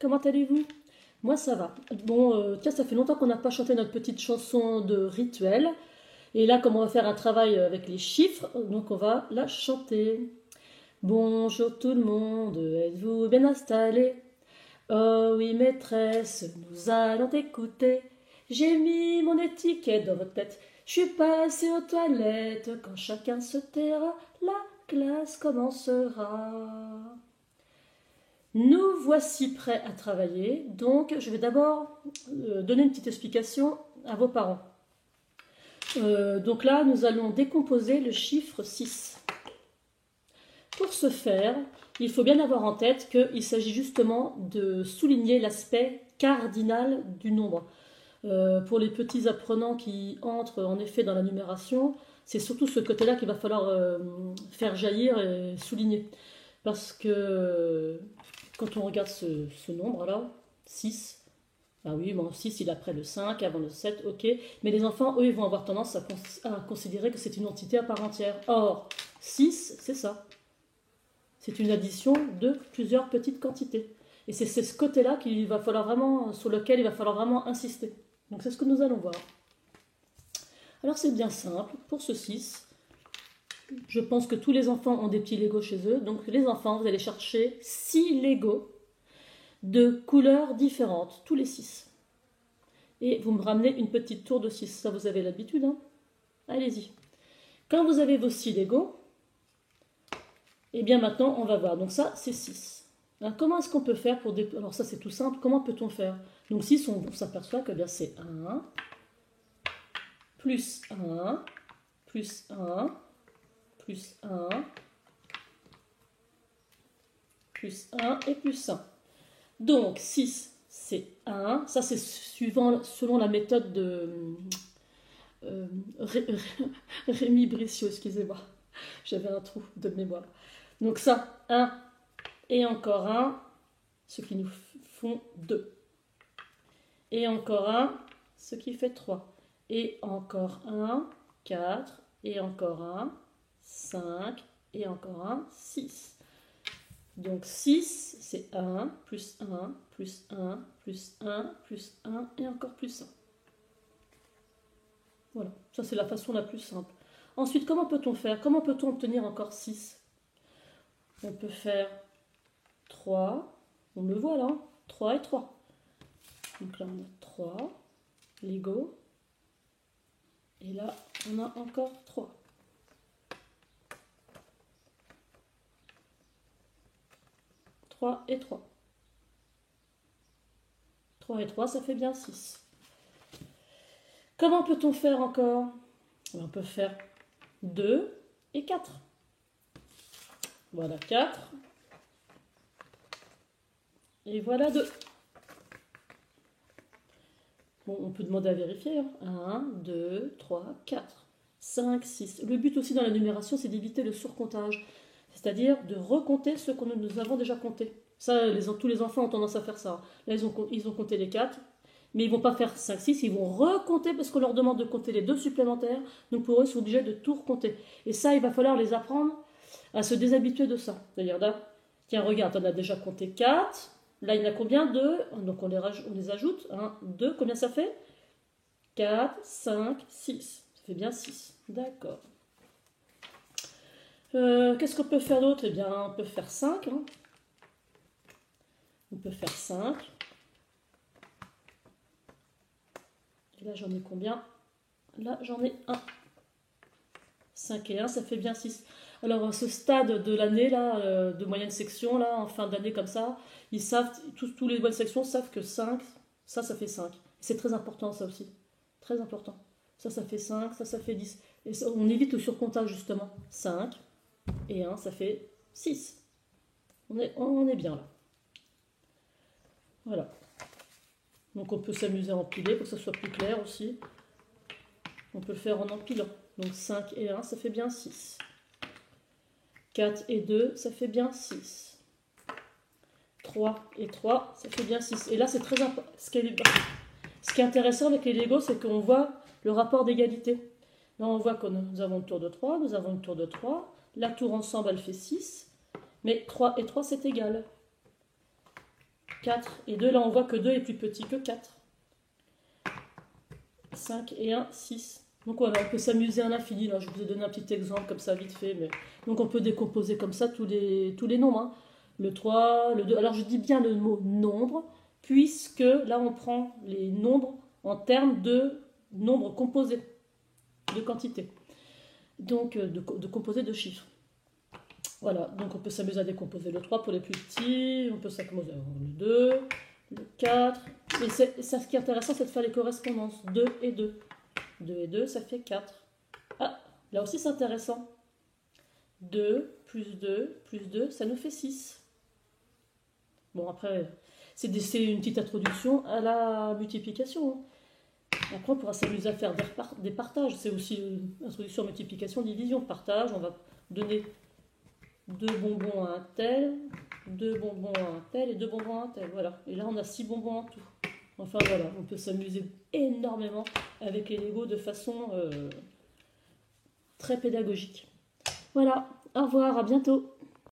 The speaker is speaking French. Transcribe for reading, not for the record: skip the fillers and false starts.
comment allez-vous? Moi ça va. Bon, tiens, ça fait longtemps qu'on n'a pas chanté notre petite chanson de rituel. Et là, comme on va faire un travail avec les chiffres, donc on va la chanter. Bonjour tout le monde, êtes-vous bien installés? Oh oui, maîtresse, nous allons t'écouter. J'ai mis mon étiquette dans votre tête. Je suis passée aux toilettes. Quand chacun se taira, la classe commencera. Nous voici prêts à travailler. Donc, je vais d'abord donner une petite explication à vos parents. Donc là, nous allons décomposer le chiffre 6. Pour ce faire, il faut bien avoir en tête qu'il s'agit justement de souligner l'aspect cardinal du nombre. Pour les petits apprenants qui entrent en effet dans la numération, c'est surtout ce côté-là qu'il va falloir faire jaillir et souligner. Parce que quand on regarde ce nombre-là, 6, ah oui, bon, 6 il est après le 5, avant le 7, ok. Mais les enfants, eux, ils vont avoir tendance à considérer que c'est une entité à part entière. Or, 6, c'est ça. C'est une addition de plusieurs petites quantités. Et c'est ce côté-là qu'il va falloir vraiment, sur lequel il va falloir vraiment insister. Donc c'est ce que nous allons voir. Alors c'est bien simple. Pour ce 6, je pense que tous les enfants ont des petits Legos chez eux. Donc les enfants, vous allez chercher 6 Legos de couleurs différentes, tous les 6. Et vous me ramenez une petite tour de 6. Ça, vous avez l'habitude, hein? Allez-y. Quand vous avez vos 6 Legos, et bien maintenant, on va voir. Donc ça, c'est 6. Alors, comment est-ce qu'on peut faire pour... Alors ça, c'est tout simple. Comment peut-on faire? Donc 6, on s'aperçoit que bien c'est 1, plus 1, plus 1, plus 1, plus 1 et plus 1. Donc 6, c'est 1. Ça, c'est selon la méthode de Rémi Brissot, excusez-moi. J'avais un trou de mémoire. Donc ça, 1 et encore 1, ce qui nous font 2. Et encore 1, ce qui fait 3. Et encore 1, 4. Et encore 1, 5. Et encore 1, 6. Donc 6, c'est 1, plus 1, plus 1, plus 1, plus 1, et encore plus 1. Voilà, ça c'est la façon la plus simple. Ensuite, comment peut-on faire? Comment peut-on obtenir encore 6? On peut faire 3, on le voit là, 3 et 3. Donc là on a 3, Lego, et là on a encore 3. Et 3. 3 et 3, ça fait bien 6. Comment peut-on faire encore? On peut faire 2 et 4. Voilà 4. Et voilà 2. Bon, on peut demander à vérifier. 1, 2, 3, 4, 5, 6. Le but aussi dans la numération, c'est d'éviter le surcomptage. C'est-à-dire de recompter ce que nous avons déjà compté. Ça, tous les enfants ont tendance à faire ça. Là, ils ont compté les 4, mais ils ne vont pas faire 5, 6, ils vont recompter parce qu'on leur demande de compter les 2 supplémentaires. Donc pour eux, ils sont obligés de tout recompter. Et ça, il va falloir les apprendre à se déshabituer de ça. C'est-à-dire là, tiens, regarde, on a déjà compté 4. Là, il y en a combien? 2. Donc on les ajoute. 1, 2, combien ça fait? 4, 5, 6. Ça fait bien 6. D'accord. Qu'est-ce qu'on peut faire d'autre? Eh bien, on peut faire 5. Hein. On peut faire 5. Et là, j'en ai combien? Là, j'en ai 1. 5 et 1, ça fait bien 6. Alors, à ce stade de l'année, là, de moyenne section, là, en fin d'année comme ça, ils savent, tous les bonnes sections savent que 5, ça fait 5. C'est très important, ça aussi. Très important. Ça fait 5, ça fait 10. Et ça, on évite le surcomptage, justement. 5 et 1, ça fait 6. On est bien, là. Voilà. Donc, on peut s'amuser à empiler pour que ça soit plus clair aussi. On peut le faire en empilant. Donc, 5 et 1, ça fait bien 6. 4 et 2, ça fait bien 6. 3 et 3, ça fait bien 6. Et là, c'est très important. Ce qui est intéressant avec les Legos, c'est qu'on voit le rapport d'égalité. Là, on voit que nous avons une tour de 3, nous avons une tour de 3. La tour ensemble, elle fait 6. Mais 3 et 3, c'est égal. 4 et 2. Là, on voit que 2 est plus petit que 4. 5 et 1, 6. Donc voilà, on peut s'amuser à l'infini. Là, je vous ai donné un petit exemple comme ça, vite fait. Mais... Donc on peut décomposer comme ça tous les nombres. Hein. Le 3, le 2. Alors je dis bien le mot nombre, puisque là, on prend les nombres en termes de nombres composés, de quantité. Donc de composés de chiffres. Voilà, donc on peut s'amuser à décomposer le 3 pour les plus petits, on peut s'amuser le 2, le 4. Et ça, ce qui est intéressant, c'est de faire les correspondances. 2 et 2. 2 et 2, ça fait 4. Ah, là aussi c'est intéressant. 2 plus 2, ça nous fait 6. Bon, après, c'est une petite introduction à la multiplication. Après, on pourra s'amuser à faire des partages. C'est aussi une introduction à multiplication, division, partage. On va donner 2 bonbons à un tel, 2 bonbons à un tel et 2 bonbons à un tel. Voilà. Et là, on a 6 bonbons en tout. Enfin, voilà. On peut s'amuser énormément avec les Lego de façon très pédagogique. Voilà. Au revoir. À bientôt.